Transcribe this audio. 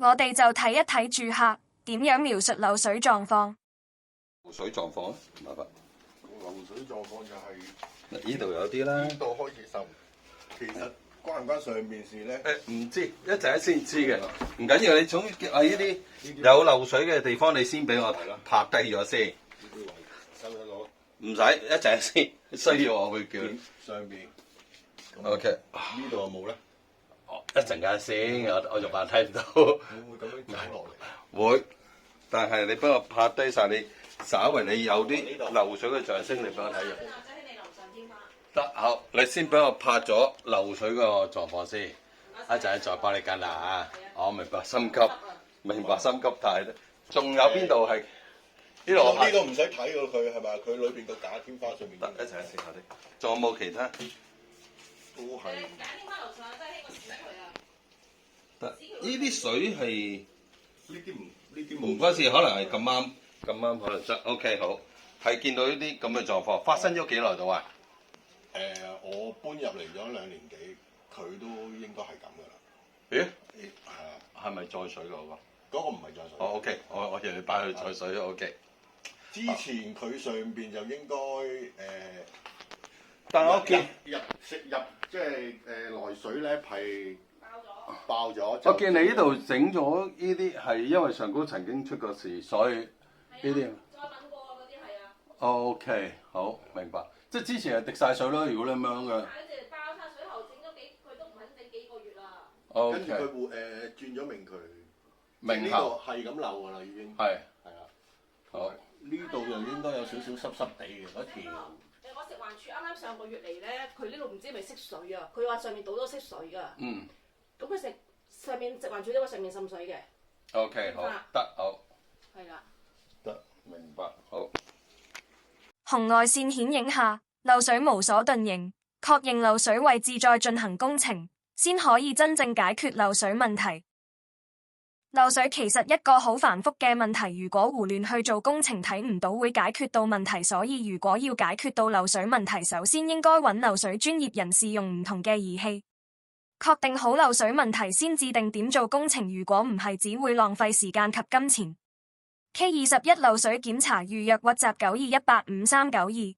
我哋就睇一睇住客點樣描述漏水狀況。漏水狀況啊，麻煩。漏水狀況就係呢度有啲啦。呢度開始滲，其實關唔關上面事咧？唔知，一陣先知嘅。唔緊要，你總係呢啲有漏水嘅地方，你先俾我拍低咗先。呢啲位收得攞。唔使，一陣先。需要我會叫你。上邊。OK。呢度有冇咧？一陣間先，我就扮睇唔到。會唔會咁樣走落嚟？會，但係你幫我拍低晒，你稍為你有啲漏水嘅象徵，你俾我睇下。得，好，你先俾我拍咗漏水個狀況先，一陣再幫你跟啦嚇。我明白心急，明白心急，但係仲有邊度係呢度？呢個唔使睇到佢係咪？佢裏邊個假天花上面。得，一陣先下啲。仲有冇其他？都係。假天花樓上真係呢個屎渠啊！得，呢啲水係呢啲唔關事，可能係咁啱可能得。OK 好，係見到呢啲咁嘅狀況，發生咗幾耐到啊？我搬入嚟咗2年幾，佢都應該係咁噶啦。咦？係啊，係咪再水嗰個？嗰個唔係再水。哦 OK，我以為你擺去再水 OK。之前佢上邊就應該但係我見入即係來水咧係爆咗。我見你呢度整咗呢啲係因為上高曾經出過事，所以呢啲。再問過嗰啲係啊。OK，好明白。即係之前係滴晒水咯，如果你咁樣嘅。佢哋爆晒水喉，整咗佢都唔肯整幾個月啦。跟住佢轉咗明渠，呢明後度係咁漏㗎啦，已經。係啦。好。呢度就應該有少少濕濕地嘅嗰條。我食環署啱啱上個月嚟咧，佢呢度唔知係咪積水啊？佢話上面倒咗積水㗎。嗯。咁佢上面食環署都話上面滲水嘅。OK，好，得好。係啦。得，明白，好。紅外線顯影下，漏水無所遁形，確認漏水位置再進行工程，先可以真正解決漏水問題。漏水其實一個好繁複嘅問題，如果胡亂去做工程，睇唔到會解決到問題。所以如果要解決到漏水問題，首先應該揾漏水專業人士用唔同嘅儀器，確定好漏水問題先至定點做工程。如果唔係，只會浪費時間及金錢。K21 漏水檢查預約WhatsApp 92185392。